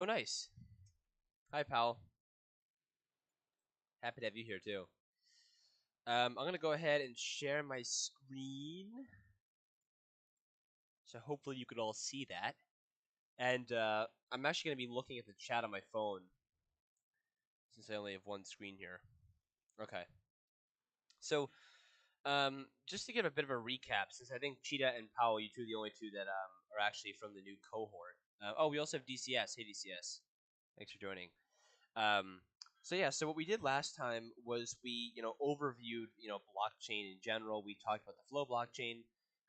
Oh, nice. Hi, pal. Happy to have you here too. I'm gonna go ahead and share my screen, so hopefully you could all see that. And I'm actually gonna be looking at the chat on my phone since I only have one screen here. Okay. So, just to give a bit of a recap, since I think Cheetah and Powell, you two are the only two that are actually from the new cohort. Oh, we also have DCS. Hey, DCS. Thanks for joining. Um, so yeah, so what we did last time was we, overviewed, blockchain in general. We talked about the flow blockchain,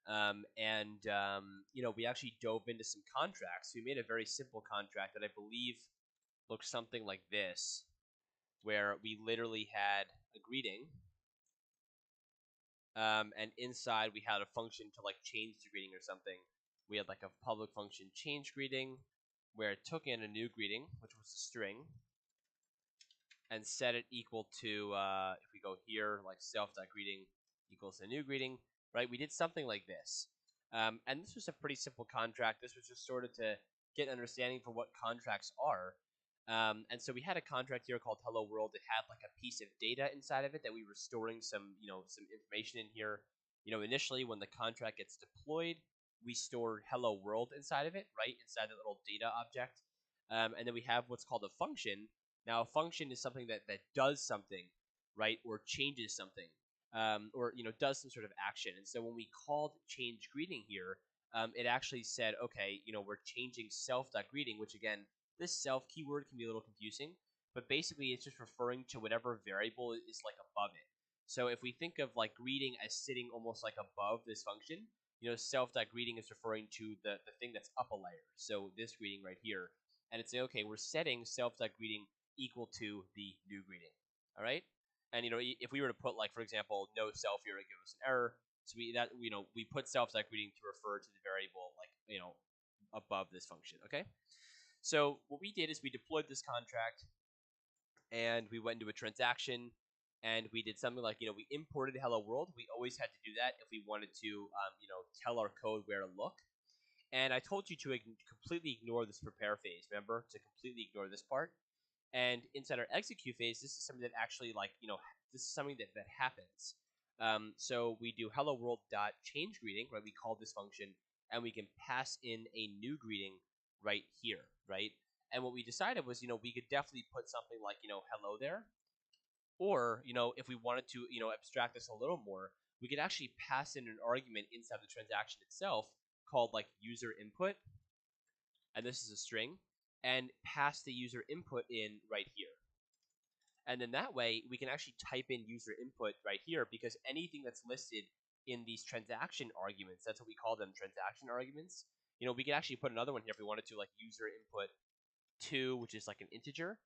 and we actually dove into some contracts. We made a very simple contract that I believe looks something like this, where we literally had a greeting, and inside we had a function to like change the greeting or something. We had like a public function change greeting, where it took in a new greeting, which was a string, and set it equal to, if we go here, like self.greeting equals a new greeting, right? We did something like this. And this was a pretty simple contract. This was just sort of to get an understanding for what contracts are. And so we had a contract here called Hello World. It had like a piece of data inside of it that we were storing some information in here. Initially when the contract gets deployed, we store Hello World inside of it, right? Inside the little data object. And then we have what's called a function. Now, a function is something that does something, right, or changes something, or does some sort of action. And so when we called change greeting here, it actually said, okay, we're changing self.greeting, which again, this self keyword can be a little confusing, but basically it's just referring to whatever variable is like above it. So if we think of like greeting as sitting almost like above this function, self.greeting is referring to the thing that's up a layer. So this greeting right here, and it's saying, okay, we're setting self.greeting equal to the new greeting. All right. And if we were to put like, for example, no self here, it gives us an error. So we put self.greeting to refer to the variable like above this function. Okay. So what we did is we deployed this contract and we went into a transaction and we did something like we imported hello world. We always had to do that if we wanted to tell our code where to look. And I told you to completely ignore this prepare phase. Remember to completely ignore this part. And inside our execute phase, this is something that actually this is something that happens. So we do hello world dot change greeting, right? We call this function, and we can pass in a new greeting right here, right? And what we decided was, we could definitely put something like, hello there, or if we wanted to, abstract this a little more, we could actually pass in an argument inside the transaction itself called like user input, and this is a string, and pass the user input in right here. And then that way we can actually type in user input right here, because anything that's listed in these transaction arguments, that's what we call them, transaction arguments. We could actually put another one here if we wanted to, like user input 2, which is like an integer.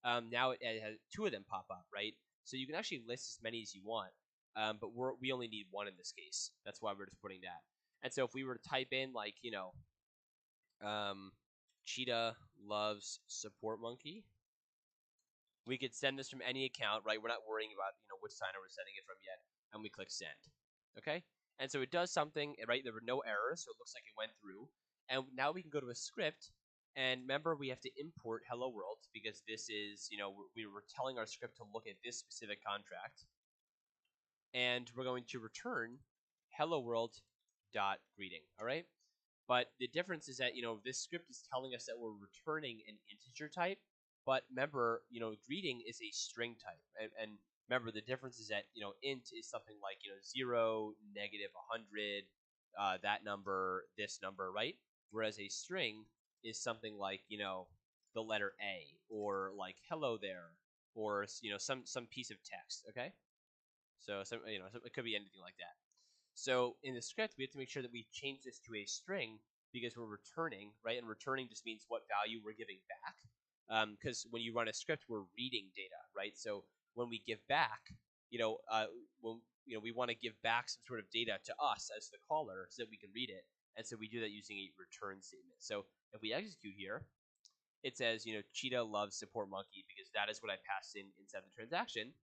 Now it has two of them pop up, right? So you can actually list as many as you want, but we only need one in this case. That's why we're just putting that. And so if we were to type in like um, Cheetah loves support monkey, we could send this from any account, right? We're not worrying about which signer we're sending it from yet, and we click send. Okay, and so it does something, right? There were no errors, so it looks like it went through. And now we can go to a script, and remember we have to import hello world, because this is we were telling our script to look at this specific contract, and we're going to return hello world dot greeting. All right. But the difference is that this script is telling us that we're returning an integer type, but remember greeting is a string type, and remember the difference is that int is something like 0, negative 100, that number, this number, right? Whereas a string is something like the letter A, or like hello there, or some piece of text. Okay, so it could be anything like that. So in the script, we have to make sure that we change this to a string, because we're returning, right? And returning just means what value we're giving back. Because when you run a script, we're reading data, right? So when we give back, when we want to give back some sort of data to us as the caller, so that we can read it. And so we do that using a return statement. So if we execute here, it says Cheetah loves support monkey, because that is what I passed in inside the transaction.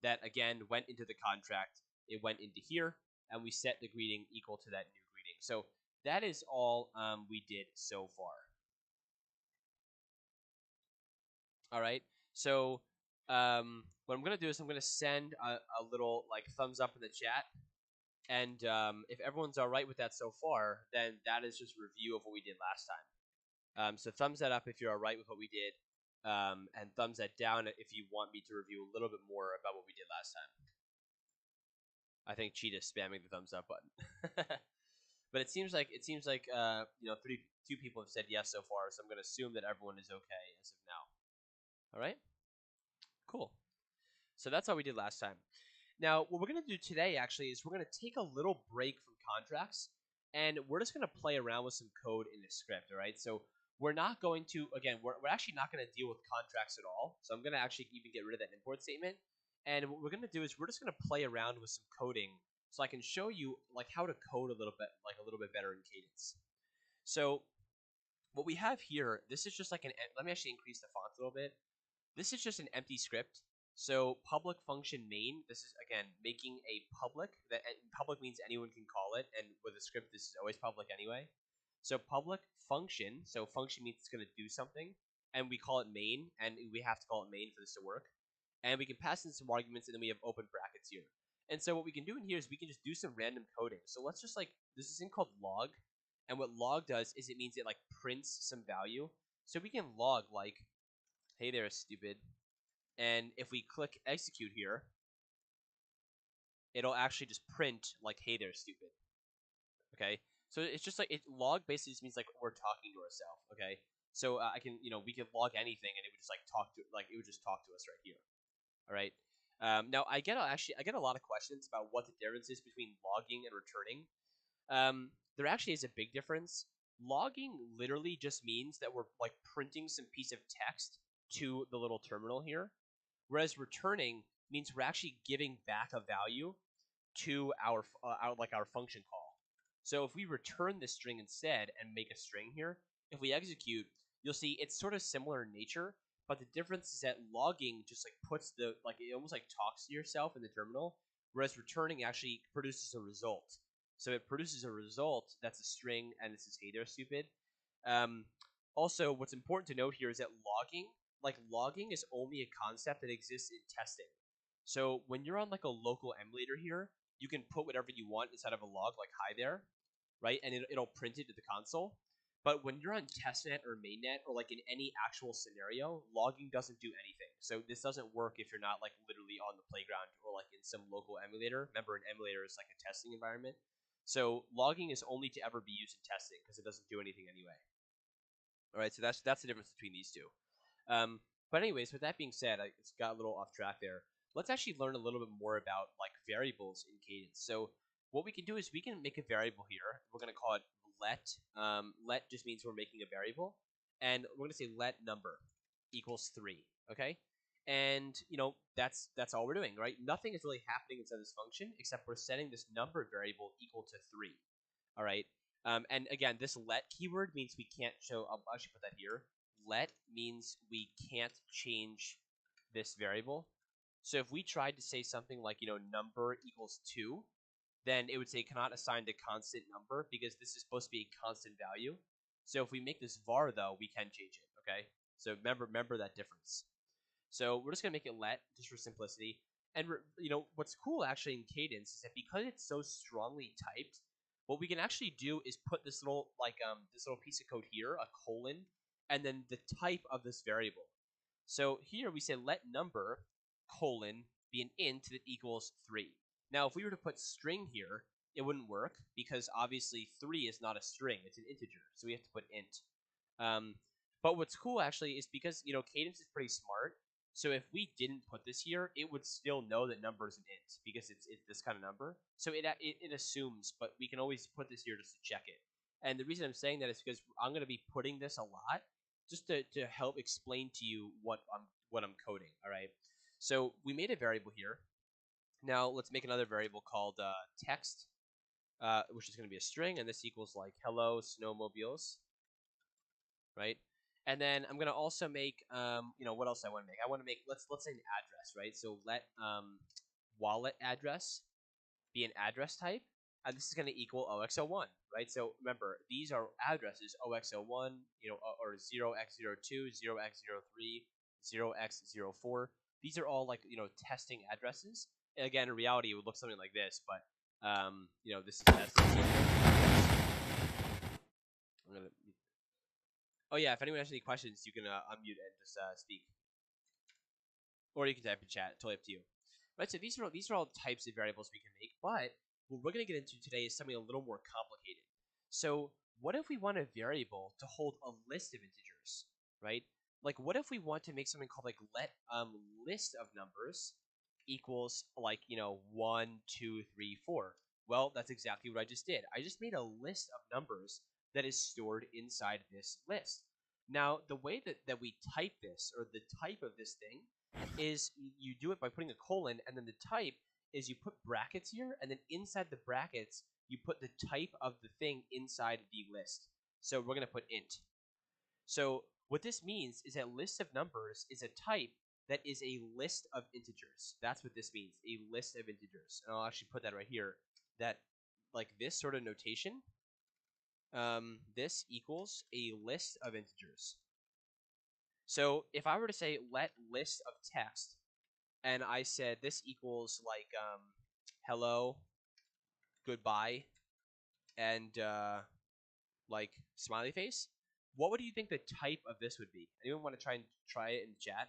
That again went into the contract. It went into here, and we set the greeting equal to that new greeting. So that is all we did so far. All right. So what I'm gonna do is I'm gonna send a little like thumbs up in the chat, and if everyone's all right with that so far, then that is just a review of what we did last time. So thumbs that up if you're all right with what we did, and thumbs that down if you want me to review a little bit more about what we did last time. I think Cheetah's spamming the thumbs up button. But it seems like two people have said yes so far, so I'm going to assume that everyone is okay as of now. All right, cool. So that's how we did last time. Now, what we're going to do today actually is we're going to take a little break from contracts, and we're just going to play around with some code in the script. All right, so we're not going to we're actually not going to deal with contracts at all. So I'm going to actually even get rid of that import statement. And what we're going to do is we're just going to play around with some coding so I can show you like how to code a little bit better in Cadence. So what we have here, this is just like let me actually increase the font a little bit. This is just an empty script. So public function main, this is again making a public, that public means anyone can call it, and with a script this is always public anyway. So public function, so function means it's going to do something, and we call it main, and we have to call it main for this to work. And we can pass in some arguments, and then we have open brackets here. And so what we can do in here is we can just do some random coding. So let's just there's this thing called log, and what log does is it means it like prints some value. So we can log like, hey there, stupid. And if we click execute here, it'll actually just print like, hey there, stupid. Okay, so it's just like log basically just means like we're talking to ourselves. Okay, so I can we could log anything and it would just like it would just talk to us right here. All right. Now I get a lot of questions about what the difference is between logging and returning. There actually is a big difference. Logging literally just means that we're like printing some piece of text to the little terminal here, whereas returning means we're actually giving back a value to our function call. So if we return this string instead and make a string here, if we execute, you'll see it's sort of similar in nature, but the difference is that logging just like puts it almost like talks to yourself in the terminal, whereas returning actually produces a result. So it produces a result that's a string, and this is hey there, stupid. Also, what's important to note here is that logging is only a concept that exists in testing. So when you're on like a local emulator here, you can put whatever you want inside of a log, like hi there, right? And it'll print it to the console. But when you're on testnet or mainnet or like in any actual scenario, logging doesn't do anything. So this doesn't work if you're not like literally on the playground or like in some local emulator. Remember, an emulator is like a testing environment. So logging is only to ever be used in testing because it doesn't do anything anyway. All right, so that's the difference between these two. But anyways, with that being said, I got a little off track there. Let's actually learn a little bit more about like variables in Cadence. So what we can do is we can make a variable here. We're going to call it let. Let just means we're making a variable, and we're going to say let number equals 3. Okay, and that's all we're doing, right? Nothing is really happening inside this function except we're setting this number variable equal to 3. All right. And again, this let keyword means we can't show. I'll actually put that here. Let means we can't change this variable. So if we tried to say something like, number equals 2, then it would say cannot assign the constant number because this is supposed to be a constant value. So if we make this var though, we can change it. Okay. So remember that difference. So we're just gonna make it let just for simplicity. And what's cool actually in Cadence is that because it's so strongly typed, what we can actually do is put this little piece of code here, a colon, and then the type of this variable. So here we say let number colon be an int that equals 3. Now if we were to put string here, it wouldn't work because obviously 3 is not a string, it's an integer, so we have to put int. But what's cool actually is because Cadence is pretty smart. So if we didn't put this here, it would still know that number is an int because it's this kind of number. So it assumes, but we can always put this here just to check it. And the reason I'm saying that is because I'm going to be putting this a lot just to help explain to you what I'm coding. All right. So we made a variable here. Now let's make another variable called text, which is going to be a string, and this equals like hello snowmobiles, right? And then I'm gonna also make, what else I want to make? I want to make let's say an address, right? So let wallet address be an address type, and this is gonna equal OX01, right? So remember, these are addresses OX01, or 0x02, 0x03, 0x04. These are all like, testing addresses. And again, in reality, it would look something like this, but this is testing. Oh yeah, if anyone has any questions, you can unmute and just speak, or you can type in chat. Totally up to you. Right. So these are all types of variables we can make, but what we're going to get into today is something a little more complicated. So what if we want a variable to hold a list of integers, right? Like what if we want to make something called like let list of numbers equals like 1, 2, 3, 4. Well, that's exactly what I just did. I just made a list of numbers that is stored inside this list. Now, the way that we type this, or the type of this thing, is you do it by putting a colon, and then the type is you put brackets here, and then inside the brackets, you put the type of the thing inside the list. So we're going to put int. So what this means is that list of numbers is a type that is a list of integers. That's what this means, a list of integers. And I'll actually put that right here, that like this sort of notation, this equals a list of integers. So if I were to say let list of text, and I said this equals like hello, goodbye, and like smiley face, what would you think the type of this would be? Anyone want to try it in chat?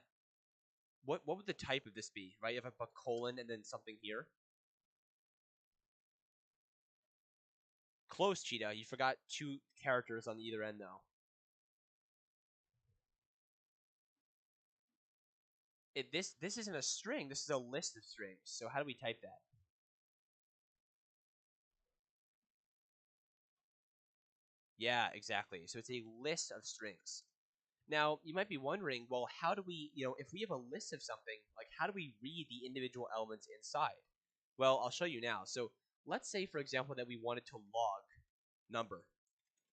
What would the type of this be, right? If I put colon and then something here. Close, Cheetah. You forgot 2 characters on either end, though. This isn't a string. This is a list of strings. So how do we type that? Yeah, exactly. So it's a list of strings. Now, you might be wondering, well, how do we, if we have a list of something, like how do we read the individual elements inside? Well, I'll show you now. So let's say, for example, that we wanted to log number.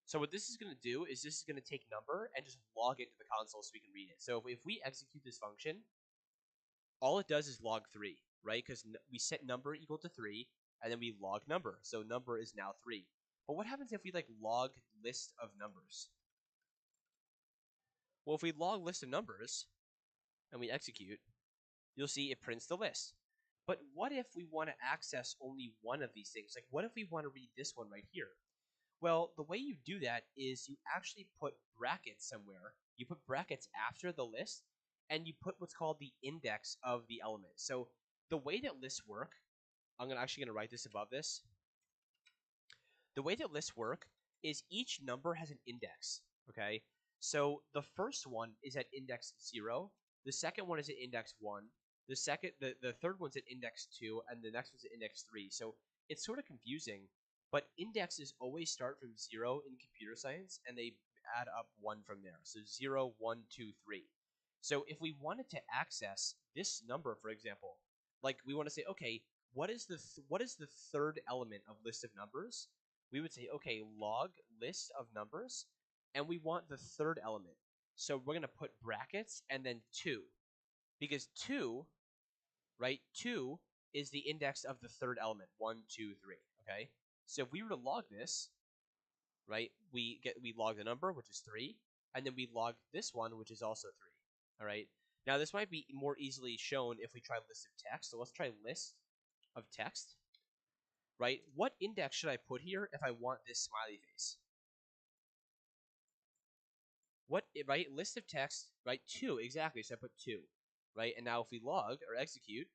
So what this is going to do is this is going to take number and just log it to the console so we can read it. So if we execute this function, all it does is log 3, right? Because we set number equal to 3, and then we log number. So number is now 3. But what happens if we like log list of numbers? Well, if we log list of numbers and we execute, you'll see it prints the list. But what if we want to access only one of these things? Like what if we want to read this one right here? Well, the way you do that is you actually put brackets somewhere. You put brackets after the list, and you put what's called the index of the element. So the way that lists work, I'm actually going to write this above this. The way that lists work is each number has an index, okay? So the first one is at index 0. The second one is at index 1. The third one's at index 2, and the next one's at index 3. So it's sort of confusing, but indexes always start from 0 in computer science, and they add up 1 from there. So 0, 1, 2, 3. So if we wanted to access this number, for example, like we want to say, okay, what is the third element of list of numbers? We would say, okay, log list of numbers, and we want the third element. So we're going to put brackets and then 2, because 2, right, 2 is the index of the third element, 1, 2, 3, okay? So if we were to log this, right, we log the number, which is 3, and then we log this one, which is also 3, all right? Now, this might be more easily shown if we try list of text. So let's try list of text, right? What index should I put here if I want this smiley face? What, right? List of text, right? 2, exactly. So I put 2, right? And now if we log or execute,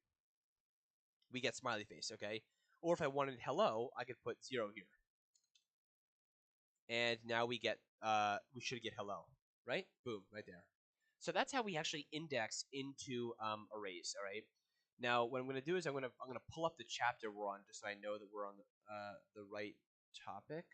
we get smiley face, okay? Or if I wanted hello, I could put 0 here. And now we should get hello, right? Boom, right there. So that's how we actually index into arrays, all right? Now, what I'm going to do is I'm going to pull up the chapter we're on just so I know that we're on the right topic.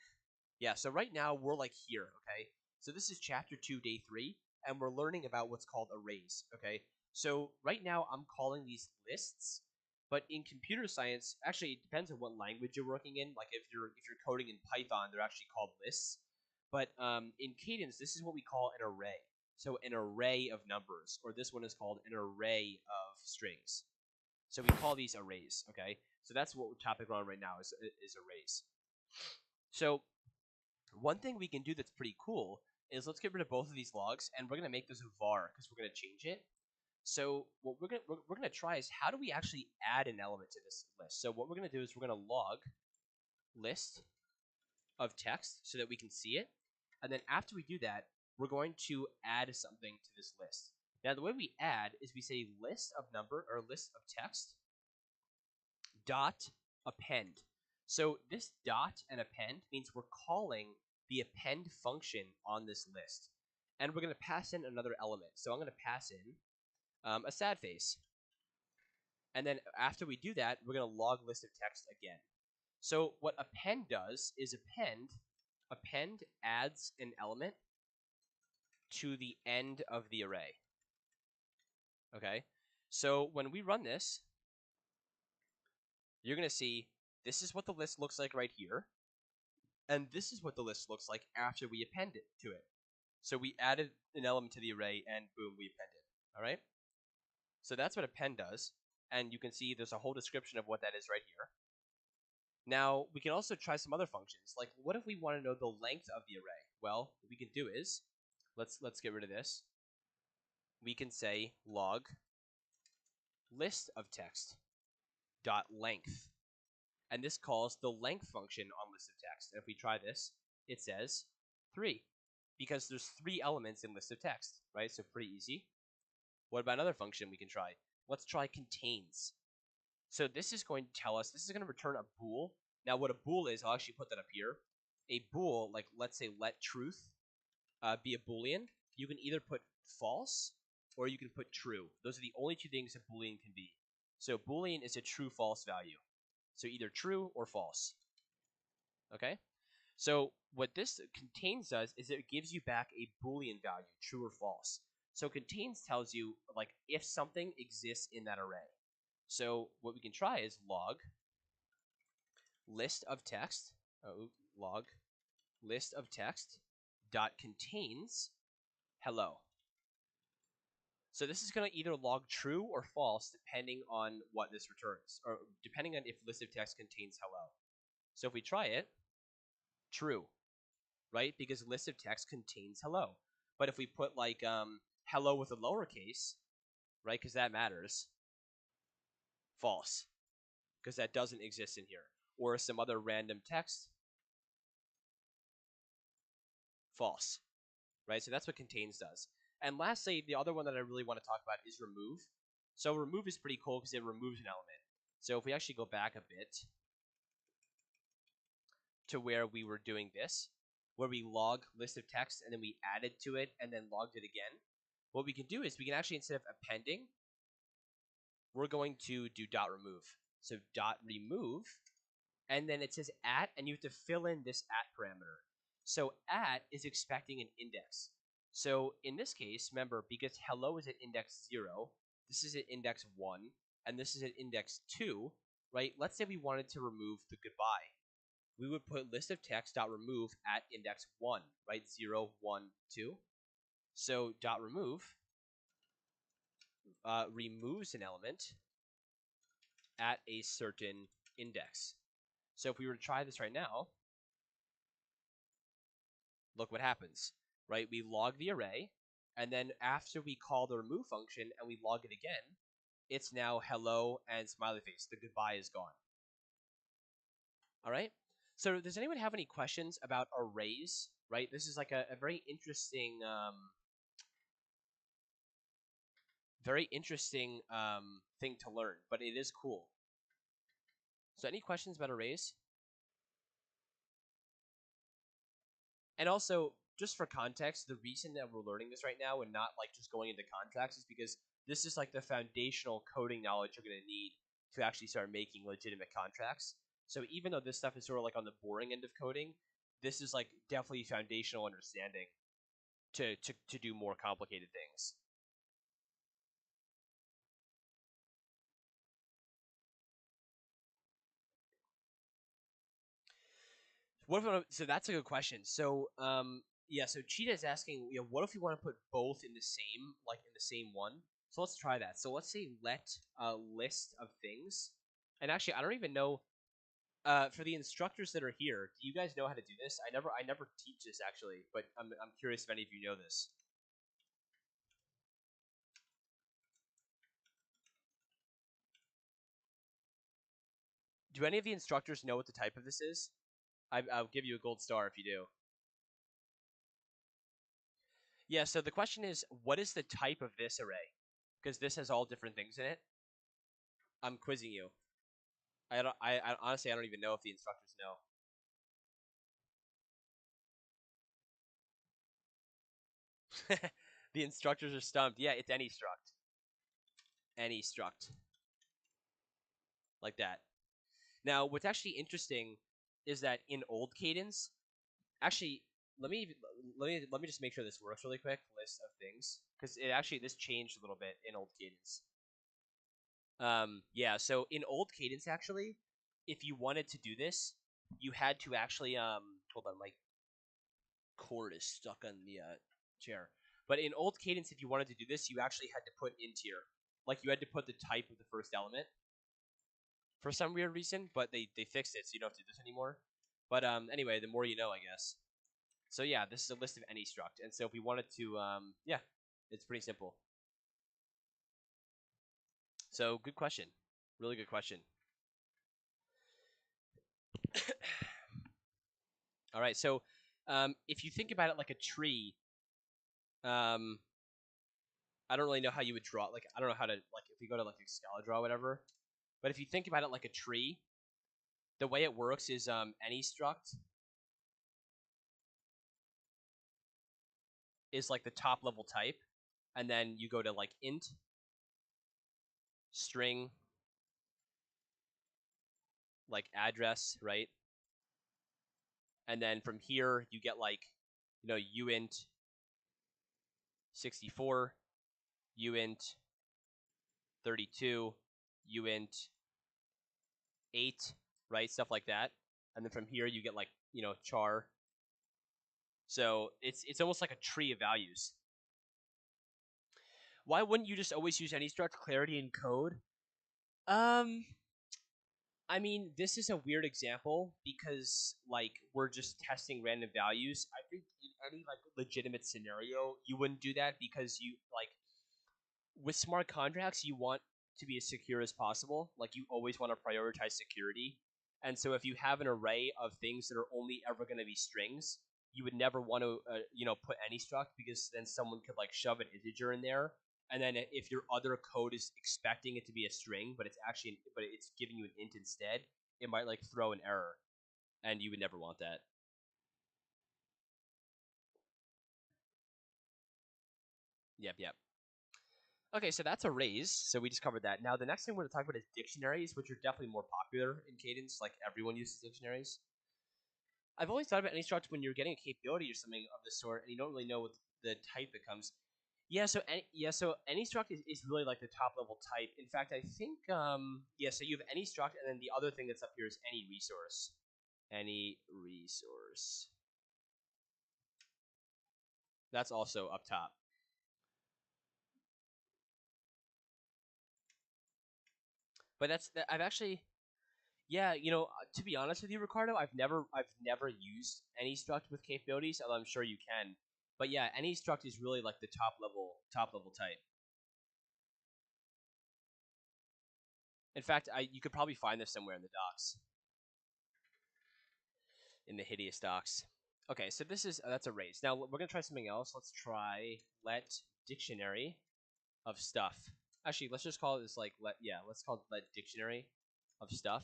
Yeah, so right now we're like here, okay? So this is chapter 2, day 3, and we're learning about what's called arrays, okay? So right now I'm calling these lists, but in computer science, actually it depends on what language you're working in. Like if you're coding in Python, they're actually called lists. But in Cadence, this is what we call an array. So an array of numbers, or this one is called an array of strings. So we call these arrays, okay? So that's what topic we're on right now is arrays. So one thing we can do that's pretty cool is let's get rid of both of these logs, and we're going to make this a var because we're going to change it. So what we're gonna try is how do we actually add an element to this list? So what we're gonna do is we're gonna log list of text so that we can see it, and then after we do that, we're going to add something to this list. Now the way we add is we say list of number or list of text dot append. So this dot and append means we're calling the append function on this list, and we're going to pass in another element. So I'm going to pass in a sad face, and then after we do that, we're going to log list of text again. So what append does is append adds an element to the end of the array. Okay, so when we run this, you're going to see this is what the list looks like right here. And this is what the list looks like after we append it to it. So we added an element to the array and boom, we append it. All right. So that's what append does. And you can see there's a whole description of what that is right here. Now we can also try some other functions. Like what if we want to know the length of the array? Well, what we can do is, let's get rid of this. We can say log list of text dot length. And this calls the length function on list of text. And if we try this, it says 3, because there's 3 elements in list of text, right? So pretty easy. What about another function we can try? Let's try contains. So this is going to tell us, this is going to return a bool. Now what a bool is, I'll actually put that up here. A bool, like let's say let truth be a boolean. You can either put false or you can put true. Those are the only 2 things a boolean can be. So boolean is a true-false value. So either true or false. Okay? So what this contains does is it gives you back a Boolean value, true or false. So contains tells you like if something exists in that array. So what we can try is log list of text, log list of text dot contains hello. So this is going to either log true or false depending on what this returns, or depending on if list of text contains hello. So if we try it, true, right? Because list of text contains hello. But if we put like hello with a lowercase, right, because that matters, false, because that doesn't exist in here. Or some other random text, false, right? So that's what contains does. And lastly, the other one that I really want to talk about is remove. So remove is pretty cool because it removes an element. So if we actually go back a bit to where we were doing this, where we log list of text and then we added to it and then logged it again, what we can do is we can actually, instead of appending, we're going to do dot remove. So dot remove, and then it says at, and you have to fill in this at parameter. So at is expecting an index. So in this case, remember, because hello is at index 0, this is at index 1, and this is at index 2, right? Let's say we wanted to remove the goodbye. We would put list of text dot remove at index 1, right? 0, 1, 2. So dot remove removes an element at a certain index. So if we were to try this right now, look what happens, right? We log the array, and then after we call the remove function and we log it again, it's now hello and smiley face. The goodbye is gone. All right? So does anyone have any questions about arrays, right? This is like a very interesting thing to learn, but it is cool. So any questions about arrays? And also, just for context, the reason that we're learning this right now and not like just going into contracts is because this is like the foundational coding knowledge you're going to need to actually start making legitimate contracts. So even though this stuff is sort of like on the boring end of coding, this is like definitely foundational understanding to do more complicated things. So that's a good question. So yeah, so Cheetah is asking, what if we want to put both in the same one? So let's try that. So let's say let a list of things. And actually, I don't even know for the instructors that are here, do you guys know how to do this? I never teach this actually, but I'm curious if any of you know this. Do any of the instructors know what the type of this is? I'll give you a gold star if you do. Yeah, so the question is, what is the type of this array? Because this has all different things in it. I'm quizzing you. I honestly, I don't even know if the instructors know. The instructors are stumped. Yeah, it's any struct. Any struct. Like that. Now, what's actually interesting is that in old Cadence, actually, let me just make sure this works really quick. List of things, because this changed a little bit in old Cadence. Yeah. So in old Cadence, actually, if you wanted to do this, you had to actually hold on, my cord is stuck on the chair. But in old Cadence, if you wanted to do this, you actually had to put int here. Like you had to put the type of the first element for some weird reason, but they fixed it, so you don't have to do this anymore. But anyway, the more you know, I guess. So yeah, this is a list of any struct, and so if we wanted to, yeah, it's pretty simple. So good question, really good question. All right, so if you think about it like a tree, I don't really know how you would draw. Like I don't know how to like if you go to like Excalibur or whatever. But if you think about it like a tree, the way it works is any struct is like the top level type, and then you go to like int, string, like address, right? And then from here you get like, uint 64, uint 32, uint 8, right? Stuff like that. And then from here you get like, char. So it's almost like a tree of values. Why wouldn't you just always use any struct clarity in code? I mean, this is a weird example because like we're just testing random values. I think in any like legitimate scenario, you wouldn't do that because you like with smart contracts, you want to be as secure as possible. Like you always want to prioritize security. And so if you have an array of things that are only ever going to be strings, you would never want to put any struct because then someone could like shove an integer in there. And then if your other code is expecting it to be a string, but it's giving you an int instead, it might like throw an error, and you would never want that. Yep, yep. Okay, so that's arrays. So we just covered that. Now the next thing we're going to talk about is dictionaries, which are definitely more popular in Cadence. Like everyone uses dictionaries. I've always thought about any struct when you're getting a capability or something of the sort, and you don't really know what the type that comes. So any struct is really like the top level type. In fact, I think so you have any struct, and then the other thing that's up here is any resource. Any resource. That's also up top. But I've actually, yeah, to be honest with you, Ricardo, I've never used any struct with capabilities, although I'm sure you can. But yeah, any struct is really like the top level type. In fact, you could probably find this somewhere in the docs, in the hideous docs. Okay, so that's arrays. Now we're gonna try something else. Let's try let dictionary of stuff. Actually, let's just call it this let's call it let dictionary of stuff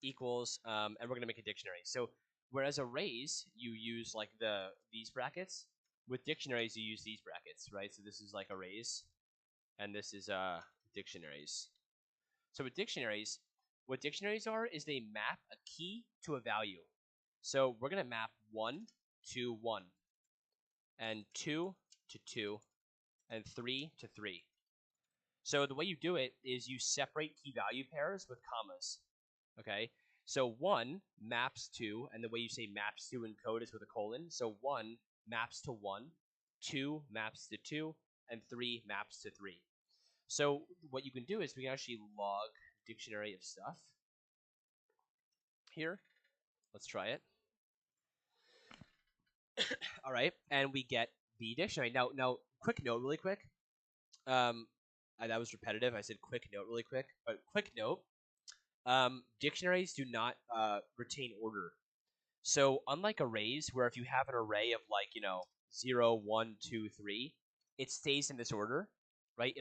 equals and we're gonna make a dictionary. So whereas arrays you use like these brackets, with dictionaries you use these brackets, right? So this is like arrays, and this is dictionaries. So with dictionaries, what dictionaries are is they map a key to a value. So we're gonna map 1 to 1, and 2 to 2, and 3 to 3. So the way you do it is you separate key value pairs with commas. Okay, so 1 maps to, and the way you say maps to in code is with a colon. So 1 maps to 1, 2 maps to 2, and 3 maps to 3. So what you can do is we can actually log dictionary of stuff here. Let's try it. All right, and we get the dictionary. Now, quick note, really quick. That was repetitive. I said quick note, really quick, but quick note. Dictionaries do not retain order. So unlike arrays, where if you have an array of like 0, 1, 2, 3, it stays in this order, right?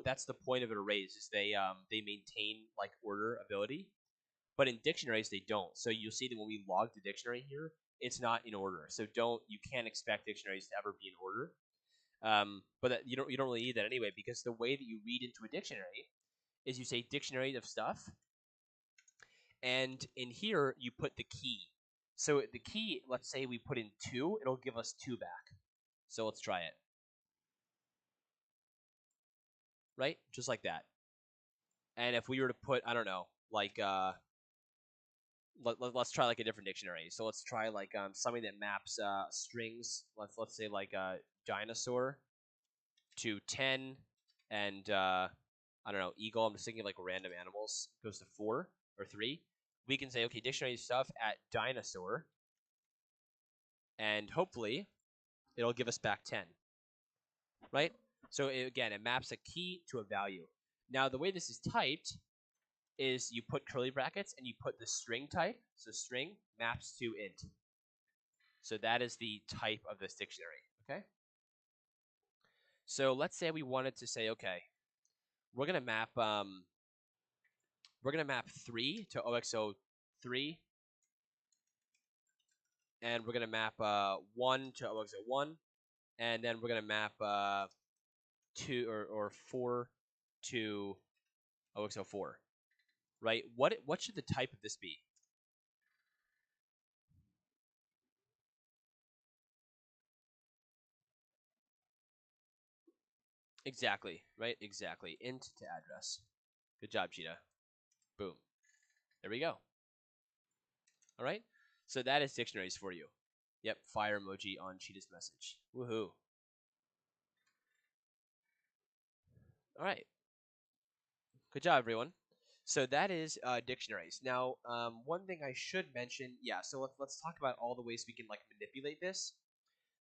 That's the point of an array is they maintain like order ability. But in dictionaries they don't. So you'll see that when we log the dictionary here, it's not in order. So you can't expect dictionaries to ever be in order. But you don't really need that anyway, because the way that you read into a dictionary is you say dictionary of stuff, and in here you put the key. So the key, let's say we put in 2, it'll give us 2 back. So let's try it. Right? Just like that. And if we were to put, I don't know, like let's try like a different dictionary. So let's try like something that maps strings. Let's say like dinosaur to 10, and I don't know, eagle. I'm just thinking of like random animals. Goes to 4 or 3. We can say, okay, dictionary stuff at dinosaur, and hopefully it'll give us back 10. Right? So again, it maps a key to a value. Now the way this is typed is you put curly brackets and you put the string type. So string maps to int. So that is the type of this dictionary. Okay. So let's say we wanted to say, okay, we're gonna map 3 to OXO3, and we're gonna map 1 to OXO1, and then we're gonna map 2 or 4 to OXO4. Right? What should the type of this be? Exactly, right? Exactly. Int to address. Good job, Cheetah. Boom. There we go. All right. So that is dictionaries for you. Yep, fire emoji on Cheetah's message. Woohoo. All right. Good job, everyone. So that is dictionaries. Now, one thing I should mention, yeah. So let's talk about all the ways we can like manipulate this.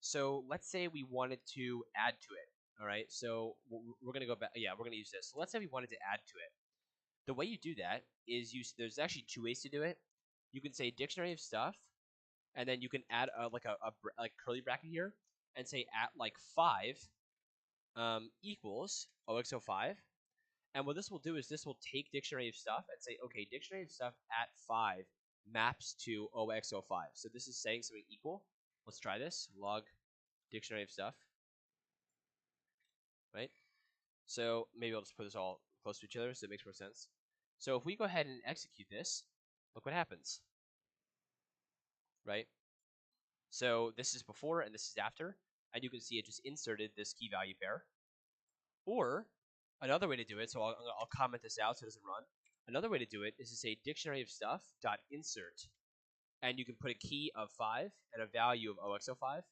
So let's say we wanted to add to it. All right. So we're gonna go back. Yeah, we're gonna use this. So let's say we wanted to add to it. The way you do that is there's actually 2 ways to do it. You can say dictionary of stuff, and then you can add like a like curly bracket here and say at like 5 equals OXO5. And what this will do is this will take dictionary of stuff and say, okay, dictionary of stuff at 5 maps to OXO5. So this is saying something equal. Let's try this. Log dictionary of stuff. Right? So maybe I'll just put this all close to each other so it makes more sense. So if we go ahead and execute this, look what happens. Right? So this is before and this is after. And you can see it just inserted this key value pair. Or another way to do it, so I'll comment this out so it doesn't run. Another way to do it is to say dictionary of stuff dot insert, and you can put a key of 5 and a value of OXO5.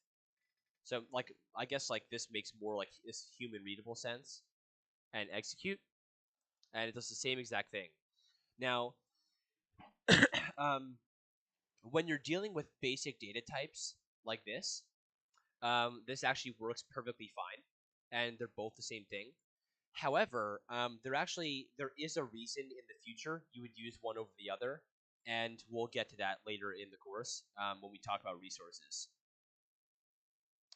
So like I guess like this makes more like this human readable sense, and execute, and it does the same exact thing. Now, when you're dealing with basic data types like this, this actually works perfectly fine, and they're both the same thing. However, there is a reason in the future you would use one over the other, and we'll get to that later in the course when we talk about resources.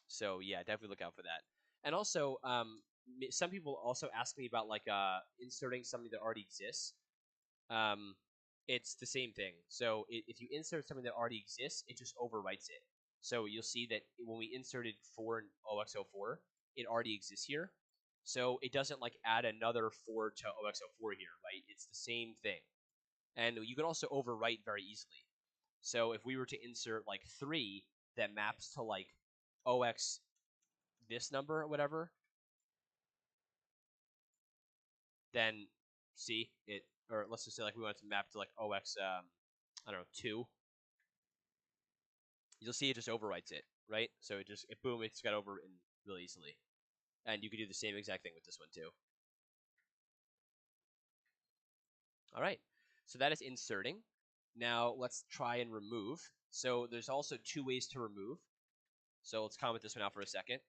So yeah, definitely look out for that. And also, some people also ask me about like inserting something that already exists. Um, it's the same thing. So if you insert something that already exists, it just overwrites it. So you'll see that when we inserted 4 in OXO4, it already exists here. So it doesn't like add another 4 to OXO4 here, right? It's the same thing. And you can also overwrite very easily. So if we were to insert like 3 that maps to like OX this number or whatever, then see it, or let's just say like we want to map to like OX, I don't know, 2. You'll see it just overwrites it, right? So boom, it's got overwritten really easily. And you can do the same exact thing with this one too. All right, so that is inserting. Now let's try and remove. So there's also 2 ways to remove. So let's comment this one out for a second.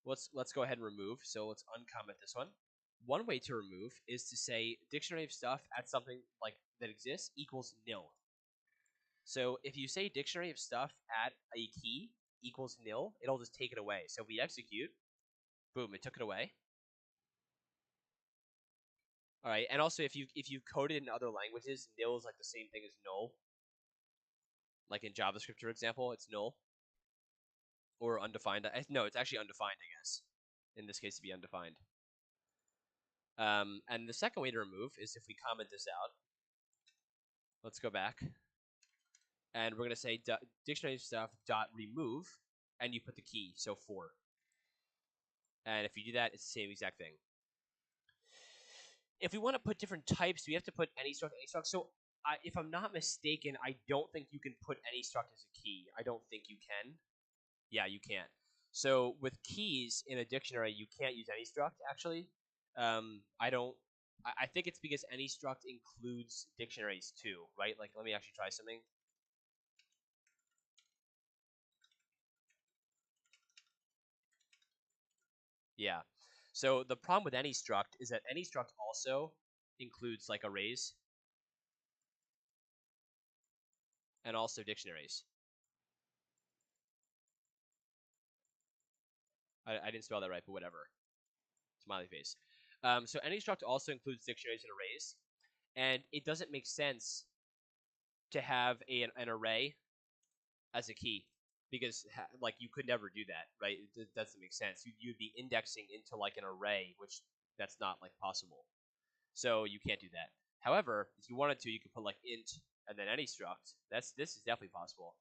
Let's go ahead and remove. So let's uncomment this one. One way to remove is to say dictionary of stuff at something like that exists equals nil. So if you say dictionary of stuff at a key equals nil, it'll just take it away. So if we execute, boom, it took it away. All right, and also if you code it in other languages, nil is like the same thing as null. Like in JavaScript, for example, it's null or undefined. No, it's actually undefined, I guess. In this case, to be undefined. And the second way to remove is if we comment this out. Let's go back, and we're gonna say dictionary stuff dot remove, and you put the key, so 4. And if you do that, it's the same exact thing. If we want to put different types, we have to put any struct, any struct. So if I'm not mistaken, I don't think you can put any struct as a key. I don't think you can. Yeah, you can't. So with keys in a dictionary, you can't use any struct, actually. I think it's because any struct includes dictionaries too, right? Like, let me actually try something. Yeah. So the problem with any struct is that any struct also includes like arrays and also dictionaries. I didn't spell that right, but whatever. Smiley face. So any struct also includes dictionaries and arrays, and it doesn't make sense to have an array as a key because like you could never do that, right? It doesn't make sense. You'd be indexing into like an array, which that's not like possible. So you can't do that. However, if you wanted to, you could put like int and then any struct. This is definitely possible.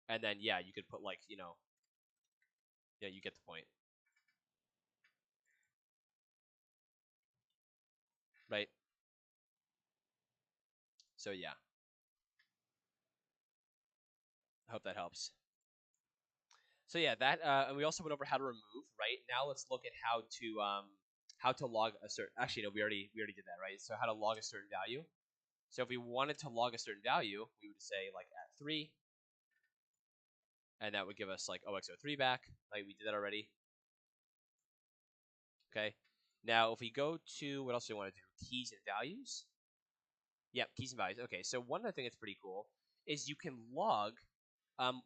And then yeah, you could put like yeah, you get the point, right? So yeah, I hope that helps. So yeah, that and we also went over how to remove. Right now, let's look at how to log a certain. Actually, no, we already did that, right? So how to log a certain value. So if we wanted to log a certain value, we would say like at 3, and that would give us like OXO3 back. Like we did that already. Okay. Now if we go to what else do we want to do? Keys and values. Yep, keys and values. Okay. So one other thing that's pretty cool is you can log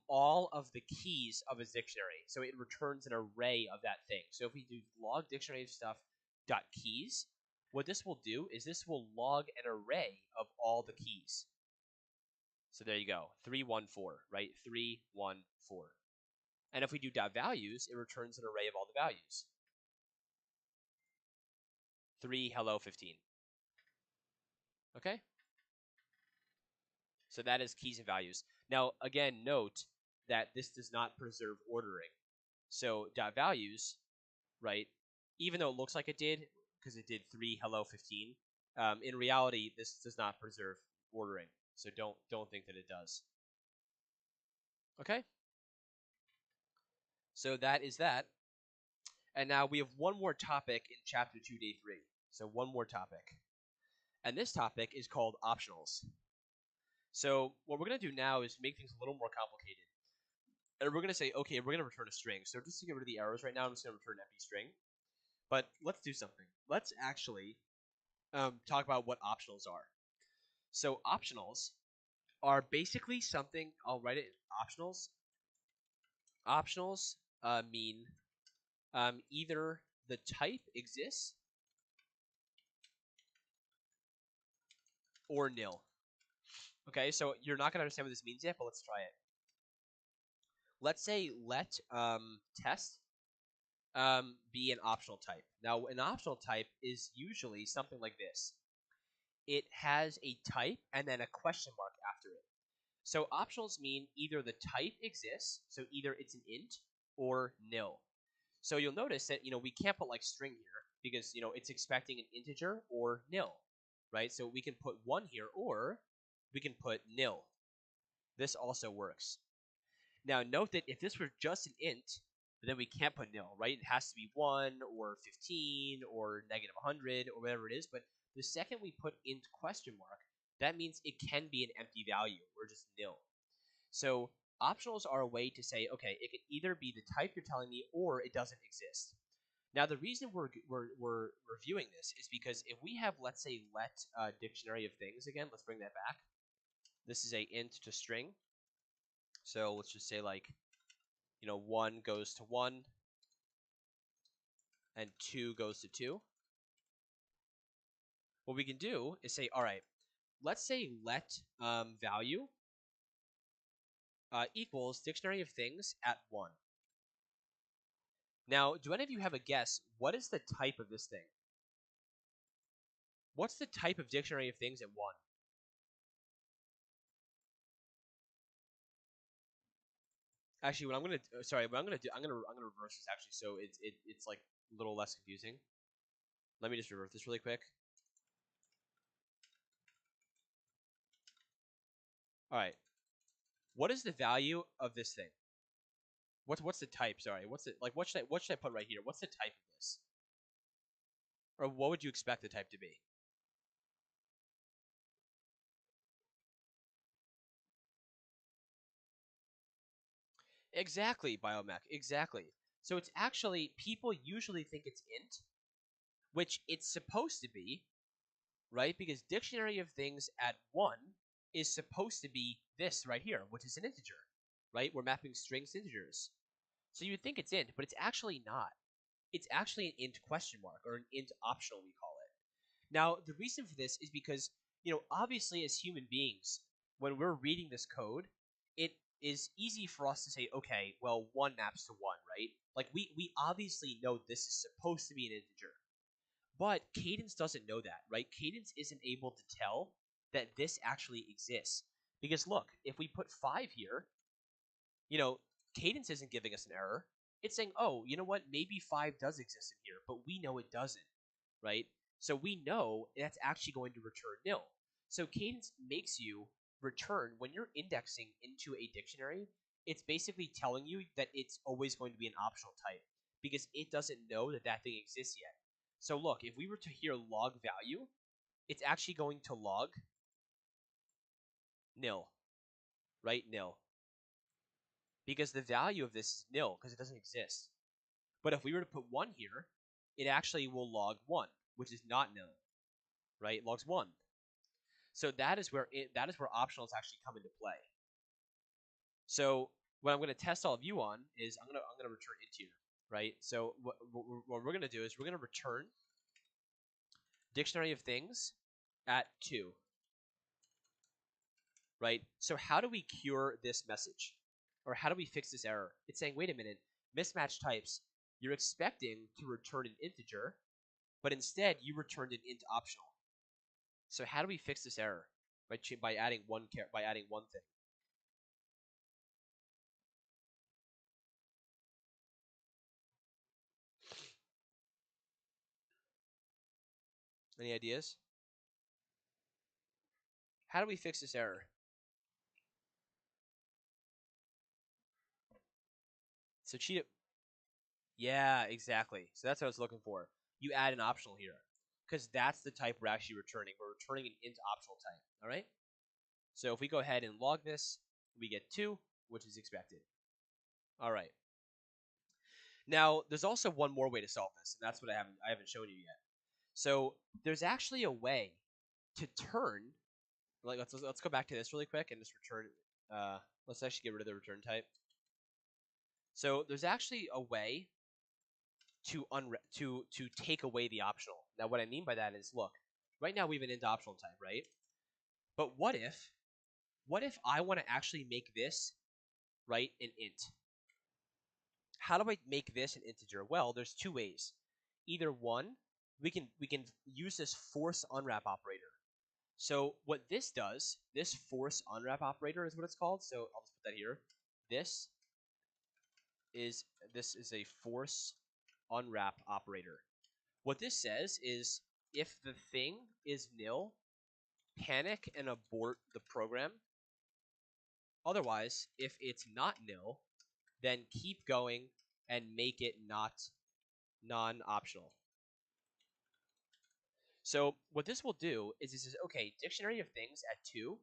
all of the keys of a dictionary. So it returns an array of that thing. So if we do log dictionary of stuff dot keys, what this will do is this will log an array of all the keys. So there you go, 314, right? 314. And if we do dot values, it returns an array of all the values. 3 hello 15. Okay? So that is keys and values. Now, again, note that this does not preserve ordering. So dot values, right? Even though it looks like it did, because it did 3 hello 15, in reality, this does not preserve ordering. So don't think that it does. Okay? So that is that. And now we have one more topic in chapter 2, day 3. So one more topic. And this topic is called optionals. So what we're going to do now is make things a little more complicated. And we're going to say, okay, we're going to return a string. So just to get rid of the errors right now, I'm just going to return an empty string. But let's do something. Let's actually talk about what optionals are. So optionals are basically something, I'll write it in optionals. Optionals mean either the type exists or nil. Okay, so you're not going to understand what this means yet, but let's try it. Let's say let test be an optional type. Now, an optional type is usually something like this. It has a type and then a question mark after it. So optionals mean either the type exists, so either it's an int or nil. So you'll notice that we can't put like string here because it's expecting an integer or nil, right? So we can put 1 here or we can put nil. This also works. Now note that if this were just an int, then we can't put nil, right? It has to be 1 or 15 or negative 100 or whatever it is. But the second we put int question mark, that means it can be an empty value or just nil. So optionals are a way to say, okay, it can either be the type you're telling me or it doesn't exist. Now, the reason we're reviewing this is because if we have, let's say, let dictionary of things again, let's bring that back. This is a int to string. So let's just say like, 1 goes to 1 and 2 goes to 2. What we can do is say, all right, let's say let value equals dictionary of things at 1. Now, do any of you have a guess? What is the type of this thing? What's the type of dictionary of things at 1? Actually, what I'm gonna what I'm gonna do, I'm gonna reverse this actually, so it's like a little less confusing. Let me just reverse this really quick. All right, what is the value of this thing? What's the type? Sorry, what's it like? What should I put right here? What's the type of this? Or what would you expect the type to be? Exactly, biomech. Exactly. So it's actually people usually think it's int, which it's supposed to be, right? Because dictionary of things at 1 is supposed to be this right here, which is an integer, right? We're mapping strings to integers. So you would think it's int, but it's actually not. It's actually an int question mark, or an int optional, we call it. Now, the reason for this is because, obviously as human beings, when we're reading this code, it is easy for us to say, okay, well, 1 maps to 1, right? Like, we obviously know this is supposed to be an integer. But Cadence doesn't know that, right? Cadence isn't able to tell that this actually exists. Because look, if we put 5 here, Cadence isn't giving us an error. It's saying, oh, you know what? Maybe 5 does exist in here, but we know it doesn't, right? So we know that's actually going to return nil. So Cadence makes you return, when you're indexing into a dictionary, it's basically telling you that it's always going to be an optional type because it doesn't know that that thing exists yet. So look, if we were to hear log value, it's actually going to log nil, right? Nil. Because the value of this is nil because it doesn't exist. But if we were to put 1 here, it actually will log 1, which is not nil, right? It logs 1. So that is where optionals actually come into play. So what I'm going to test all of you on is I'm going to return int here, right? So what we're going to do is we're going to return dictionary of things at 2, right? So how do we cure this message? Or how do we fix this error? It's saying, wait a minute, mismatch types. You're expecting to return an integer, but instead you returned an int optional. So how do we fix this error? By adding one thing. Any ideas? How do we fix this error? So cheat. Yeah, exactly. So that's what I was looking for. You add an optional here because that's the type we're actually returning. We're returning an int optional type. All right. So if we go ahead and log this, we get 2, which is expected. All right. Now there's also one more way to solve this, and that's what I haven't shown you yet. So there's actually a way to turn. Like let's go back to this really quick and just return. Let's actually get rid of the return type. So there's actually a way to take away the optional. Now, what I mean by that is, look, right now we have an int optional type, right? But what if I want to actually make this, right, an int? How do I make this an integer? Well, there's 2 ways. Either one, we can use this force unwrap operator. So what this does, this force unwrap operator is what it's called. So I'll just put that here. This is a force unwrap operator. What this says is if the thing is nil, panic and abort the program. Otherwise, if it's not nil, then keep going and make it not non-optional. So what this will do is it says, okay, dictionary of things at 2,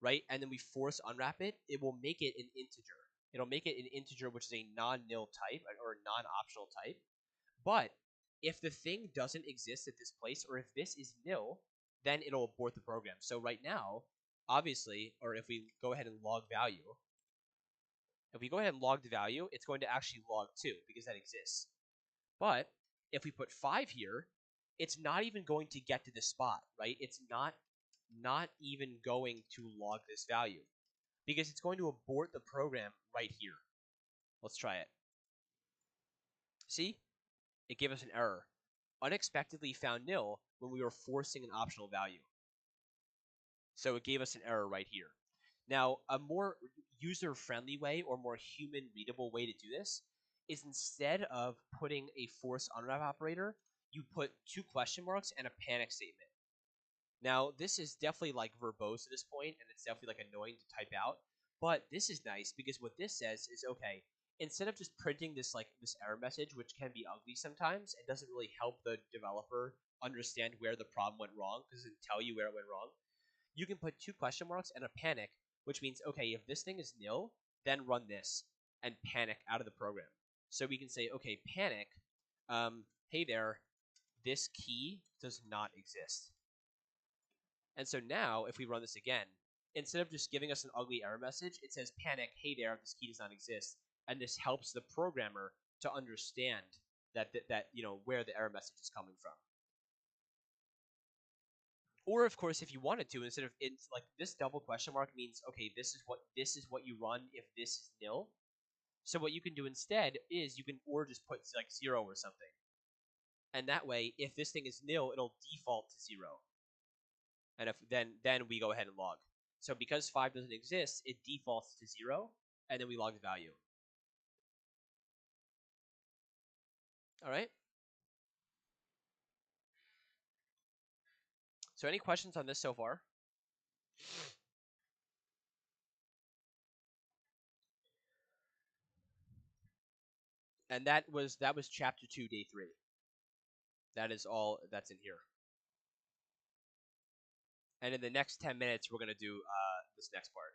right? And then we force unwrap it. It will make it an integer. It'll make it an integer, which is a non-nil type or a non-optional type. But if the thing doesn't exist at this place, or if this is nil, then it'll abort the program. So right now, obviously, or if we go ahead and log value, if we go ahead and log the value, it's going to actually log 2 because that exists. But if we put 5 here, it's not even going to get to this spot, right? It's not even going to log this value because it's going to abort the program right here. Let's try it. See? It gave us an error. Unexpectedly found nil when we were forcing an optional value. So it gave us an error right here. Now, a more user-friendly way or more human-readable way to do this is instead of putting a force unwrap operator, you put 2 question marks and a panic statement. Now, this is definitely like verbose at this point, and it's definitely like annoying to type out. But this is nice because what this says is, okay, instead of just printing this error message, which can be ugly sometimes, it doesn't really help the developer understand where the problem went wrong because it doesn't tell you where it went wrong. You can put 2 question marks and a panic, which means, okay, if this thing is nil, then run this and panic out of the program. So we can say, okay, panic, hey there, this key does not exist. And so now, if we run this again, instead of just giving us an ugly error message, it says panic, hey there, this key does not exist. And this helps the programmer to understand that where the error message is coming from. Or of course, if you wanted to, instead of like this double question mark means, okay, this is what you run if this is nil. So what you can do instead is you can just put like 0 or something. And that way, if this thing is nil, it'll default to 0. And if then we go ahead and log. So because 5 doesn't exist, it defaults to 0, and then we log the value. All right. So any questions on this so far? And that was chapter 2, day 3. That is all that's in here. And in the next 10 minutes, we're going to do this next part.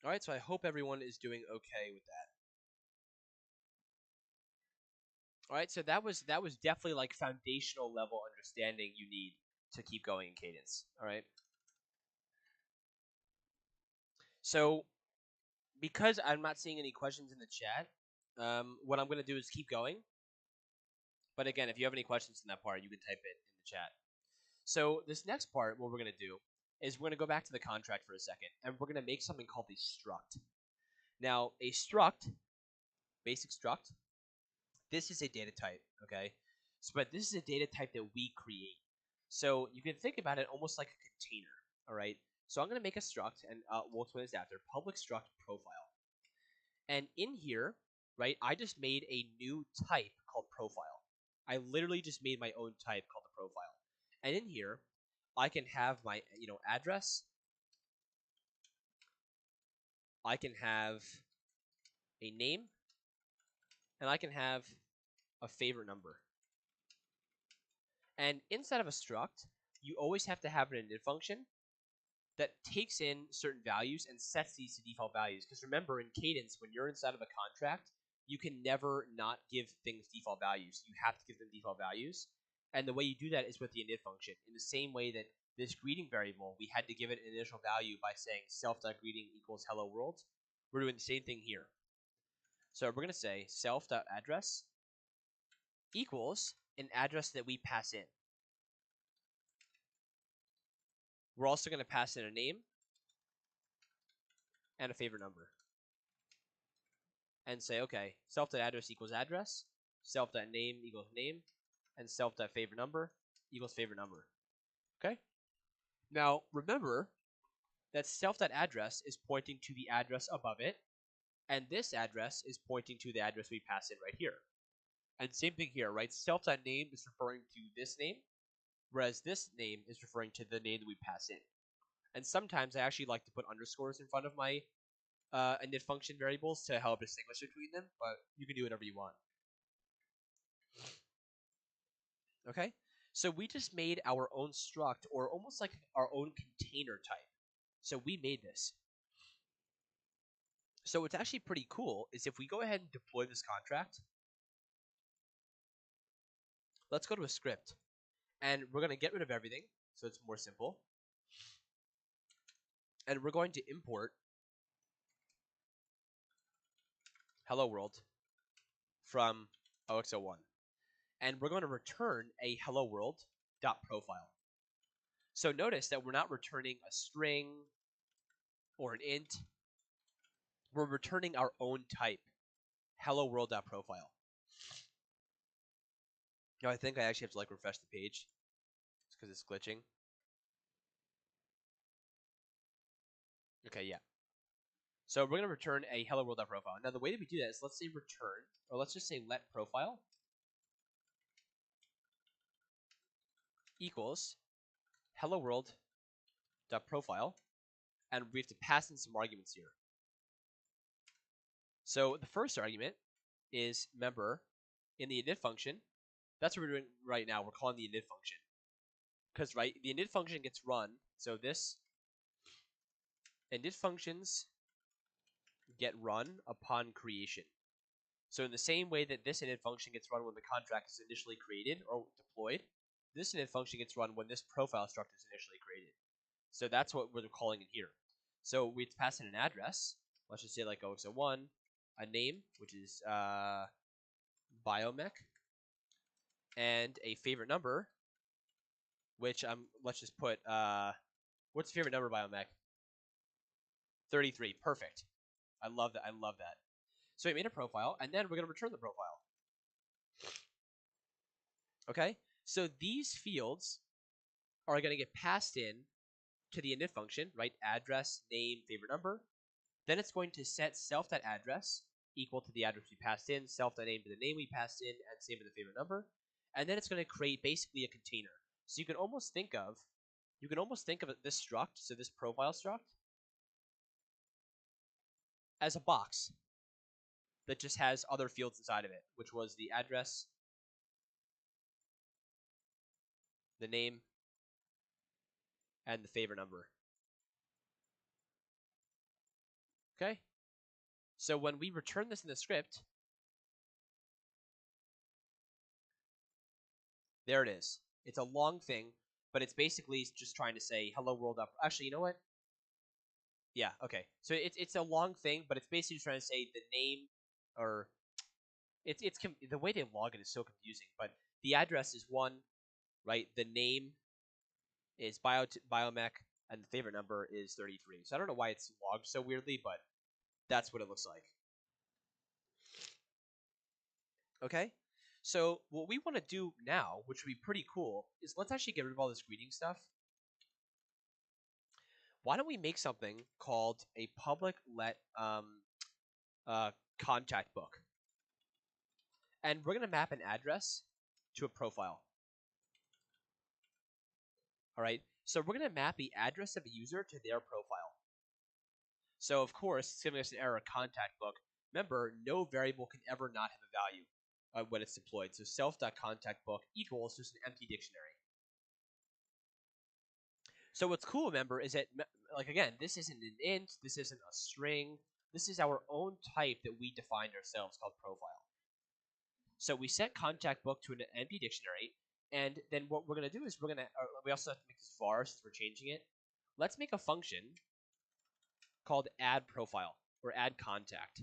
All right, so I hope everyone is doing okay with that. All right, so that was definitely like foundational level understanding you need to keep going in Cadence. All right. So because I'm not seeing any questions in the chat, what I'm going to do is keep going. But again, if you have any questions in that part, you can type it in the chat. So this next part, what we're going to do is we're going to go back to the contract for a second, and we're going to make something called a struct. Now, a struct, basic struct, this is a data type, okay? So, but this is a data type that we create. So you can think about it almost like a container, all right? So I'm going to make a struct, and we'll explain this after, public struct profile. And in here, right, I just made a new type called profile. I literally just made my own type called the profile. And in here, I can have my, address. I can have a name, and I can have a favorite number. And inside of a struct, you always have to have an init function that takes in certain values and sets these to default values. Because remember, in Cadence, when you're inside of a contract, you can never not give things default values. You have to give them default values. And the way you do that is with the init function. In the same way that this greeting variable, we had to give it an initial value by saying self.greeting equals hello world. We're doing the same thing here. So we're going to say self.address equals an address that we pass in. We're also going to pass in a name and a favorite number. And say, okay, self.address equals address, self.name equals name, and self.favorite number equals favorite number. Okay? Now, remember that self.address is pointing to the address above it, and this address is pointing to the address we pass in right here. And same thing here, right? Self.name is referring to this name, whereas this name is referring to the name that we pass in. And sometimes I actually like to put underscores in front of my init function variables to help distinguish between them, but you can do whatever you want. Okay, so we just made our own struct, or almost like our own container type. So we made this. So what's actually pretty cool is if we go ahead and deploy this contract, let's go to a script, and we're going to get rid of everything so it's more simple. And we're going to import hello world from OXO1. And we're going to return a hello world dot profile. So notice that we're not returning a string or an int. We're returning our own type, hello world dot profile. Now I think I actually have to like refresh the page because it's glitching. Okay, yeah. So we're going to return a hello world dot profile. Now the way that we do that is let's say return, or let's just say let profile equals hello world dot profile, and we have to pass in some arguments here. So the first argument is member in the init function. That's what we're doing right now. We're calling the init function because right, the init function gets run. So this init functions get run upon creation. So in the same way that this init function gets run when the contract is initially created or deployed, this init function gets run when this profile struct is initially created. So that's what we're calling it here. So we pass in an address. Let's just say like OXO1, a name, which is biomech, and a favorite number, which let's just put what's your favorite number, biomech? 33. Perfect. I love that. I love that. So we made a profile, and then we're going to return the profile. Okay? So these fields are going to get passed in to the init function, right? Address, name, favorite number. Then it's going to set self.address equal to the address we passed in, self.name to the name we passed in, and same with the favorite number. And then it's going to create basically a container. So you can almost think of this struct, so this profile struct, as a box that just has other fields inside of it, which was the address, the name, and the favorite number. Okay? So when we return this in the script, there it is. It's a long thing, but it's basically just trying to say hello world up. Actually, you know what? Yeah, okay. So it's a long thing, but it's basically just trying to say the name, or it's the way they log it is so confusing. But the address is 1, right? The name is biomech, and the favorite number is 33. So I don't know why it's logged so weirdly, but that's what it looks like. Okay? So what we want to do now, which would be pretty cool, is let's actually get rid of all this greeting stuff. Why don't we make something called a public let contact book? And we're going to map an address to a profile. All right? So we're going to map the address of a user to their profile. So of course, it's giving us an error contact book. Remember, no variable can ever not have a value when it's deployed. So self.contactBook equals just an empty dictionary. So what's cool, remember, is that, like, again, this isn't an int, this isn't a string, this is our own type that we defined ourselves called profile. So we set contact book to an empty dictionary, and then what we're going to do is we also have to make this var since we're changing it. Let's make a function called add profile or add contact.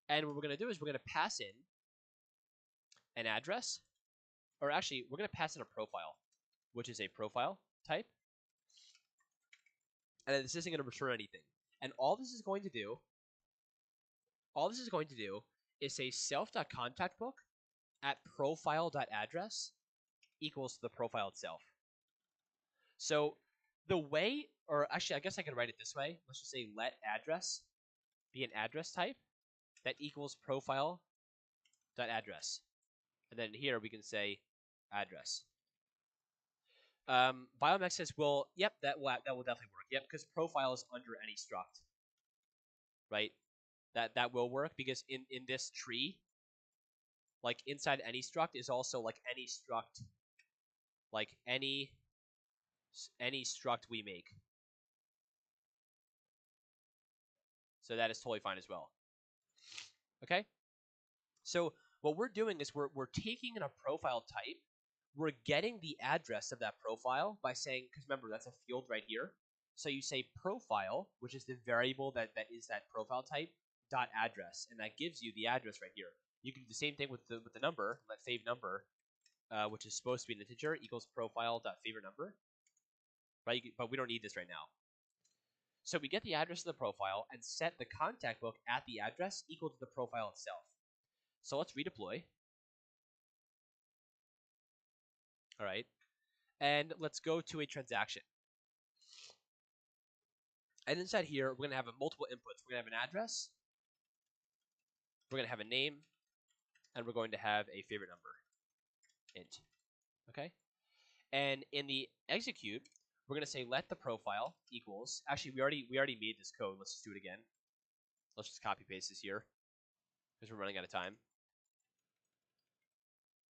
And what we're going to do is we're going to pass in an address, or actually we're going to pass in a profile, which is a profile type. And then this isn't going to return anything. And all this is going to do is say self.contactBook at profile.address equals the profile itself. So the way, or actually I guess I could write it this way. Let's just say let address be an address type that equals profile.address. And then here we can say address. Biomech says, well, yep, that will definitely work. Yep, because profile is under any struct, right? That will work because in this tree, like inside any struct is also like any struct, like any struct we make. So that is totally fine as well. Okay? So what we're doing is we're taking in a profile type, we're getting the address of that profile by saying, because remember, that's a field right here. So you say profile, which is the variable that is that profile type, dot address, and that gives you the address right here. You can do the same thing with the number, let fav number, which is supposed to be an integer, equals profile dot favorite number, right? But we don't need this right now. So we get the address of the profile and set the contact book at the address equal to the profile itself. So let's redeploy. All right. And let's go to a transaction. And inside here, we're going to have multiple inputs. We're going to have an address, we're going to have a name, and we're going to have a favorite number, int. Okay? And in the execute, we're going to say let the profile equals. Actually, we already made this code. Let's just do it again. Let's just copy paste this here because we're running out of time.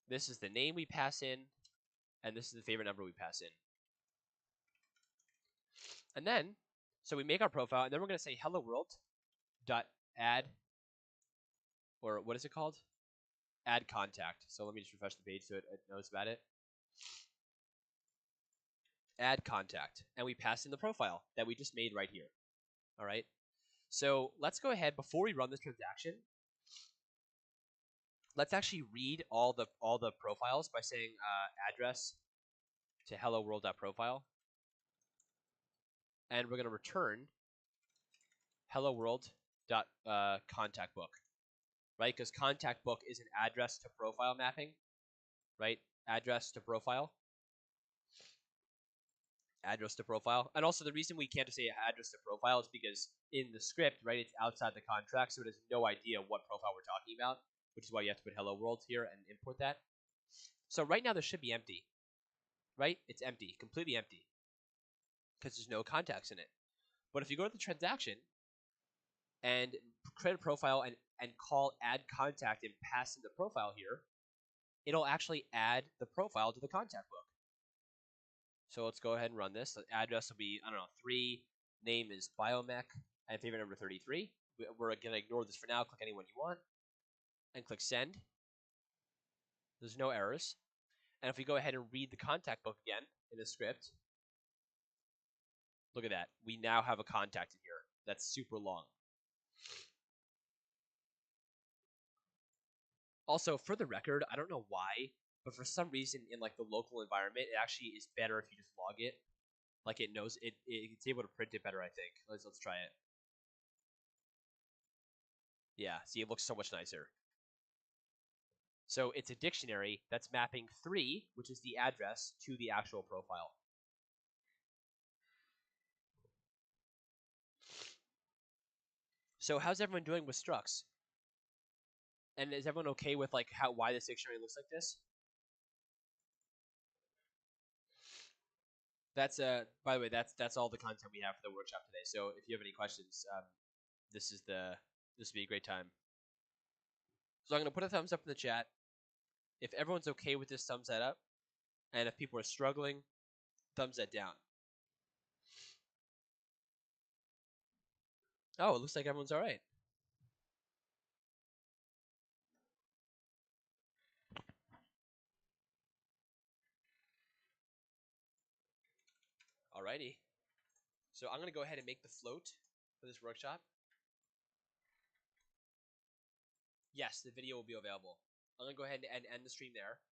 This is the name we pass in, and this is the favorite number we pass in. And then, so we make our profile, and then we're going to say hello world dot add, or what is it called? Add contact. So let me just refresh the page so it knows about it. Add contact, and we pass in the profile that we just made right here. All right. So let's go ahead before we run this transaction. Let's actually read all the profiles by saying address to hello world.profile, and we're going to return hello world.contact book, right? Because contact book is an address to profile mapping, right? Address to profile. Address to profile. And also the reason we can't just say address to profile is because in the script, right, it's outside the contract, so it has no idea what profile we're talking about, which is why you have to put hello world here and import that. So right now this should be empty, right? It's empty, completely empty, because there's no contacts in it. But if you go to the transaction and create a profile and call add contact and pass in the profile here, it'll actually add the profile to the contact book. So let's go ahead and run this. The address will be, I don't know, 3, name is biomech, and favorite number 33. We're going to ignore this for now. Click anyone you want, and click send. There's no errors. And if we go ahead and read the contact book again in the script, look at that. We now have a contact in here that's super long. Also, for the record, I don't know why, but for some reason in like the local environment, it actually is better if you just log it. Like it knows it's able to print it better, I think. Let's try it. Yeah, see, it looks so much nicer. So it's a dictionary that's mapping 3, which is the address, to the actual profile. So how's everyone doing with structs? And is everyone okay with like why this dictionary looks like this? That's by the way, that's all the content we have for the workshop today. So if you have any questions, this would be a great time. So I'm gonna put a thumbs up in the chat. If everyone's okay with this, thumbs that up. And if people are struggling, thumbs that down. Oh, it looks like everyone's all right. Alrighty. So I'm gonna go ahead and make the float for this workshop. Yes, the video will be available. I'm gonna go ahead and end the stream there.